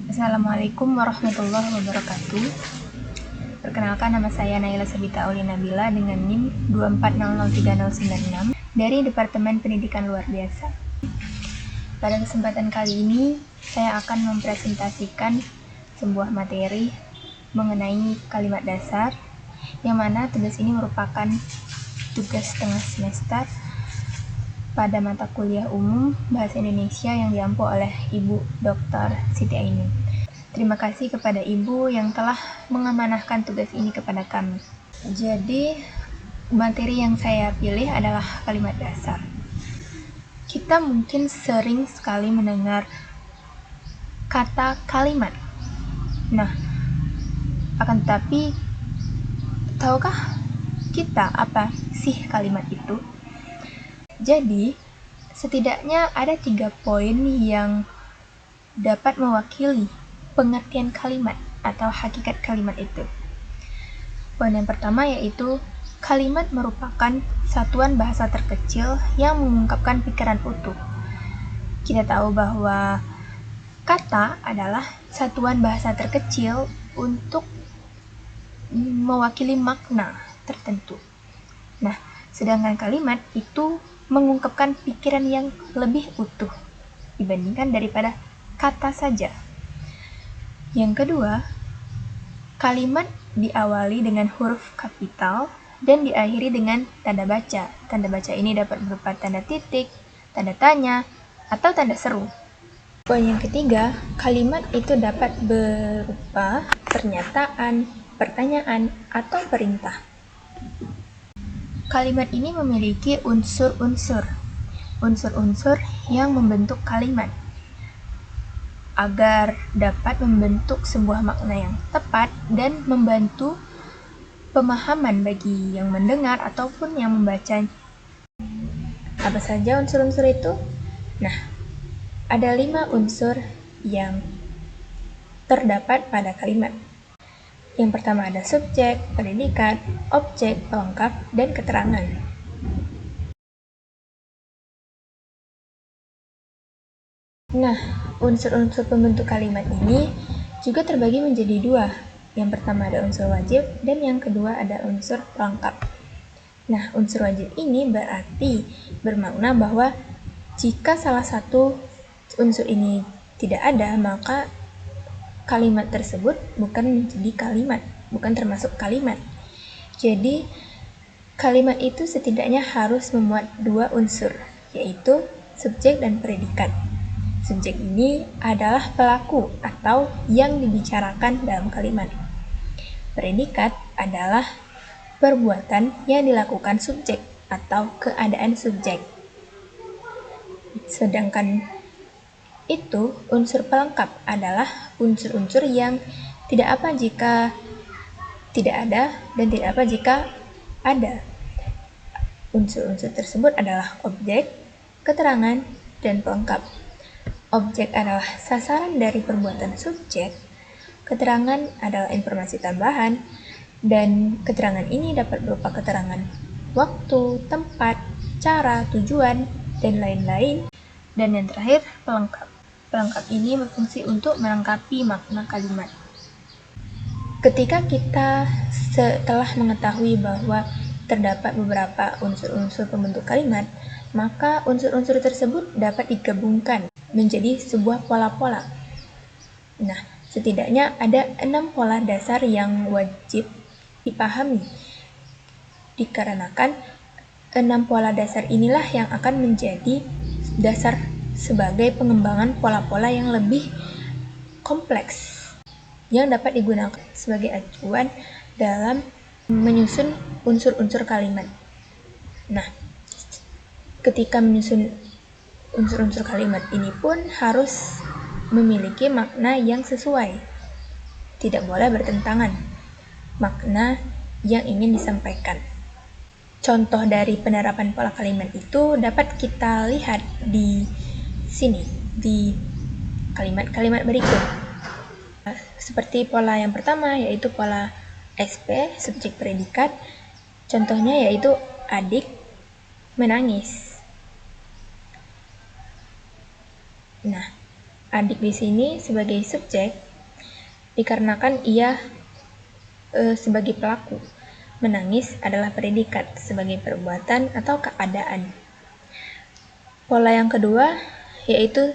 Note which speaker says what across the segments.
Speaker 1: Assalamualaikum warahmatullahi wabarakatuh. Perkenalkan, nama saya Naila Sabita Auli Nabila dengan NIM 240039096 dari Departemen Pendidikan Luar Biasa. Pada kesempatan kali ini, saya akan mempresentasikan sebuah materi mengenai kalimat dasar, yang mana tugas ini merupakan tugas setengah semester pada mata kuliah umum Bahasa Indonesia yang diampu oleh Ibu Dr. Siti Ainun. Terima kasih kepada Ibu yang telah mengamanahkan tugas ini kepada kami. Jadi, materi yang saya pilih adalah kalimat dasar. Kita mungkin sering sekali mendengar kata kalimat. Nah, akan tetapi, tahukah kita apa sih kalimat itu? Jadi, setidaknya ada 3 poin yang dapat mewakili pengertian kalimat atau hakikat kalimat itu. Poin yang pertama yaitu kalimat merupakan satuan bahasa terkecil yang mengungkapkan pikiran utuh. Kita tahu bahwa kata adalah satuan bahasa terkecil untuk mewakili makna tertentu. Nah, sedangkan kalimat itu mengungkapkan pikiran yang lebih utuh dibandingkan daripada kata saja. Yang kedua, kalimat diawali dengan huruf kapital dan diakhiri dengan tanda baca. Tanda baca ini dapat berupa tanda titik, tanda tanya, atau tanda seru. Poin yang ketiga, kalimat itu dapat berupa pernyataan, pertanyaan, atau perintah. Kalimat ini memiliki unsur-unsur yang membentuk kalimat agar dapat membentuk sebuah makna yang tepat dan membantu pemahaman bagi yang mendengar ataupun yang membaca. Apa saja unsur-unsur itu? Nah, ada 5 unsur yang terdapat pada kalimat. Yang pertama ada subjek, predikat, objek, pelengkap, dan keterangan. Nah, unsur-unsur pembentuk kalimat ini juga terbagi menjadi 2. Yang pertama ada unsur wajib, dan yang kedua ada unsur pelengkap. Nah, unsur wajib ini berarti bermakna bahwa jika salah satu unsur ini tidak ada, maka kalimat tersebut bukan termasuk kalimat. Jadi, kalimat itu setidaknya harus memuat 2 unsur, yaitu subjek dan predikat. Subjek ini adalah pelaku atau yang dibicarakan dalam kalimat. Predikat adalah perbuatan yang dilakukan subjek atau keadaan subjek. Sedangkan itu unsur pelengkap adalah unsur-unsur yang tidak apa jika tidak ada dan tidak apa jika ada. Unsur-unsur tersebut adalah objek, keterangan, dan pelengkap. Objek adalah sasaran dari perbuatan subjek, keterangan adalah informasi tambahan, dan keterangan ini dapat berupa keterangan waktu, tempat, cara, tujuan, dan lain-lain. Dan yang terakhir, pelengkap. Pelengkap ini berfungsi untuk melengkapi makna kalimat. Ketika kita setelah mengetahui bahwa terdapat beberapa unsur-unsur pembentuk kalimat, maka unsur-unsur tersebut dapat digabungkan menjadi sebuah pola-pola. Nah, setidaknya ada 6 pola dasar yang wajib dipahami, dikarenakan 6 pola dasar inilah yang akan menjadi dasar sebagai pengembangan pola-pola yang lebih kompleks yang dapat digunakan sebagai acuan dalam menyusun unsur-unsur kalimat. Nah, ketika menyusun unsur-unsur kalimat ini pun harus memiliki makna yang sesuai. Tidak boleh bertentangan makna yang ingin disampaikan. Contoh dari penerapan pola kalimat itu dapat kita lihat di sini, di kalimat-kalimat berikut. Seperti pola yang pertama, yaitu pola SP, subjek predikat. Contohnya yaitu adik menangis. Nah, adik di sini sebagai subjek dikarenakan ia sebagai pelaku. Menangis adalah predikat sebagai perbuatan atau keadaan. Pola yang kedua yaitu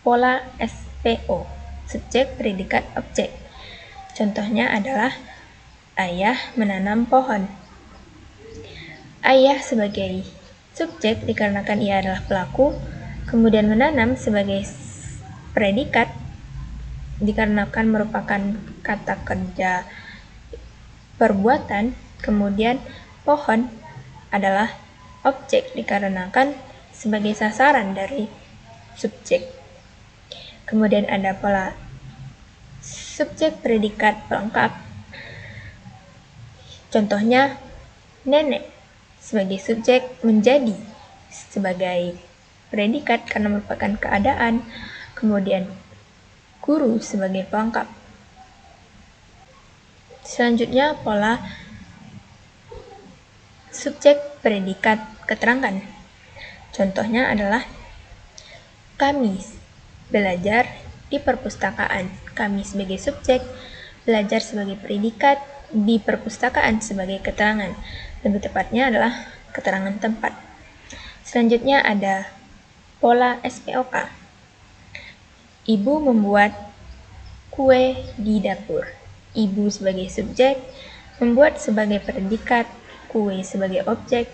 Speaker 1: pola SPO, subjek, predikat, objek. Contohnya adalah ayah menanam pohon. Ayah sebagai subjek dikarenakan ia adalah pelaku, kemudian menanam sebagai predikat dikarenakan merupakan kata kerja perbuatan, kemudian pohon adalah objek dikarenakan sebagai sasaran dari subjek. Kemudian ada pola subjek predikat pelengkap. Contohnya nenek sebagai subjek menjadi sebagai predikat karena merupakan keadaan, kemudian guru sebagai pelengkap. Selanjutnya pola subjek predikat keterangan. Contohnya adalah kami belajar di perpustakaan. Kami sebagai subjek, belajar sebagai predikat, di perpustakaan sebagai keterangan. Lebih tepatnya adalah keterangan tempat. Selanjutnya ada pola SPOK. Ibu membuat kue di dapur. Ibu sebagai subjek, membuat sebagai predikat, kue sebagai objek,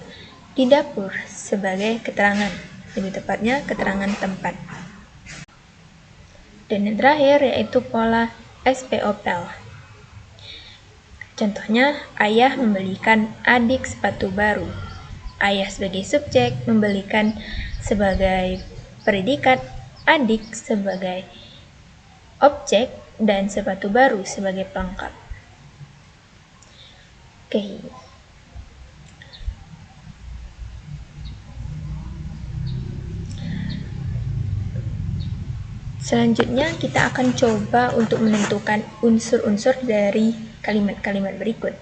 Speaker 1: di dapur sebagai keterangan. Lebih tepatnya keterangan tempat. Dan yang terakhir yaitu pola SPOPL. Contohnya, ayah membelikan adik sepatu baru. Ayah sebagai subjek membelikan sebagai predikat, adik sebagai objek, dan sepatu baru sebagai pelengkap. Oke. Selanjutnya kita akan coba untuk menentukan unsur-unsur dari kalimat-kalimat berikut.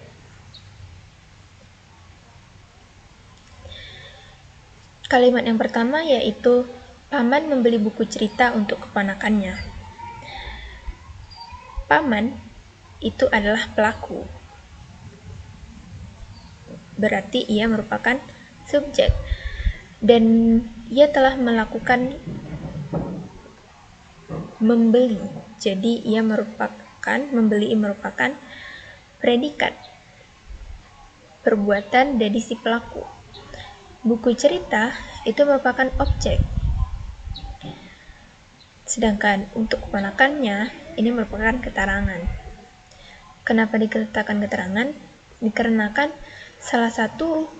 Speaker 1: Kalimat yang pertama yaitu paman membeli buku cerita untuk keponakannya. Paman itu adalah pelaku. Berarti ia merupakan subjek dan ia telah melakukan membeli. Jadi ia membeli merupakan predikat perbuatan dari si pelaku. Buku cerita itu merupakan objek. Sedangkan untuk keponakannya ini merupakan keterangan. Kenapa dikatakan keterangan? Dikarenakan salah satu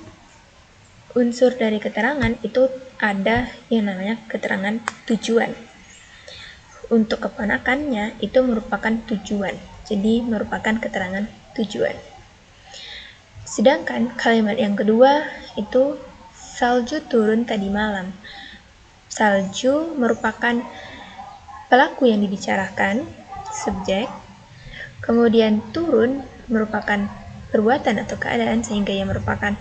Speaker 1: unsur dari keterangan itu ada yang namanya keterangan tujuan. Untuk keponakannya itu merupakan tujuan, jadi merupakan keterangan tujuan. Sedangkan kalimat yang kedua itu salju turun tadi malam. Salju merupakan pelaku yang dibicarakan, subjek. Kemudian turun merupakan perbuatan atau keadaan sehingga ia merupakan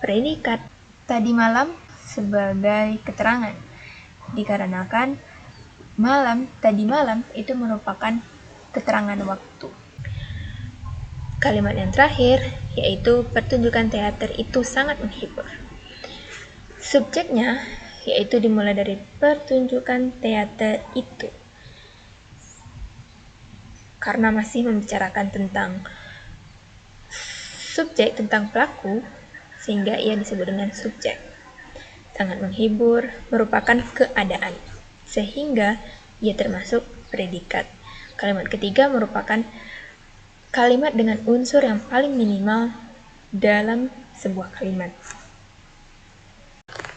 Speaker 1: predikat. Tadi malam sebagai keterangan dikarenakan tadi malam itu merupakan keterangan waktu. Kalimat yang terakhir yaitu pertunjukan teater itu sangat menghibur. Subjeknya yaitu dimulai dari pertunjukan teater itu. Karena masih membicarakan tentang subjek, tentang pelaku, sehingga ia disebut dengan subjek. Sangat menghibur merupakan keadaan, sehingga ia termasuk predikat. Kalimat ketiga merupakan kalimat dengan unsur yang paling minimal dalam sebuah kalimat.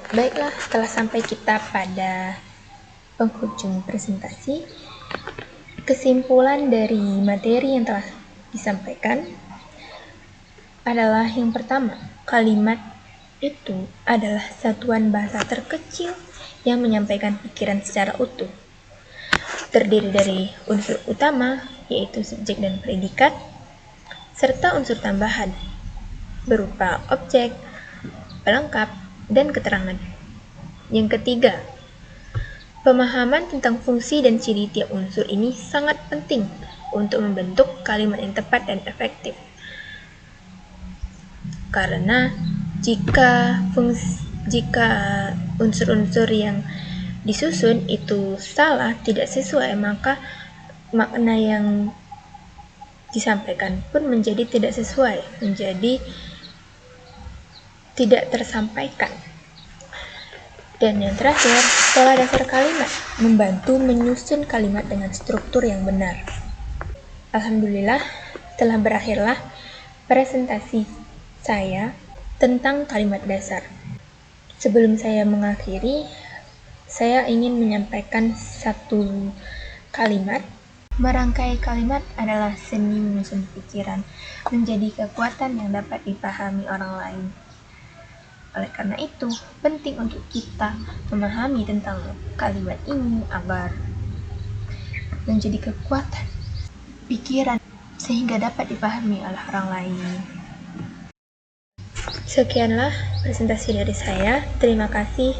Speaker 1: Baiklah, setelah sampai kita pada penghujung presentasi, kesimpulan dari materi yang telah disampaikan adalah yang pertama, kalimat itu adalah satuan bahasa terkecil yang menyampaikan pikiran secara utuh. Terdiri dari unsur utama, yaitu subjek dan predikat, serta unsur tambahan, berupa objek, pelengkap, dan keterangan. Yang ketiga, Pemahaman tentang fungsi dan ciri tiap unsur ini sangat penting untuk membentuk kalimat yang tepat dan efektif. Karena jika unsur-unsur yang disusun itu salah, tidak sesuai, maka makna yang disampaikan pun menjadi tidak sesuai, menjadi tidak tersampaikan. Dan yang terakhir, pola dasar kalimat membantu menyusun kalimat dengan struktur yang benar. Alhamdulillah, telah berakhirlah presentasi saya tentang kalimat dasar. Sebelum saya mengakhiri, saya ingin menyampaikan satu kalimat. Merangkai kalimat adalah seni menyusun pikiran menjadi kekuatan yang dapat dipahami orang lain. Oleh karena itu, penting untuk kita memahami tentang kalimat ini agar menjadi kekuatan pikiran sehingga dapat dipahami oleh orang lain. Sekianlah presentasi dari saya. Terima kasih.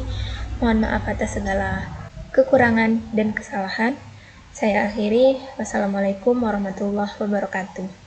Speaker 1: Mohon maaf atas segala kekurangan dan kesalahan. Saya akhiri. Wassalamualaikum warahmatullahi wabarakatuh.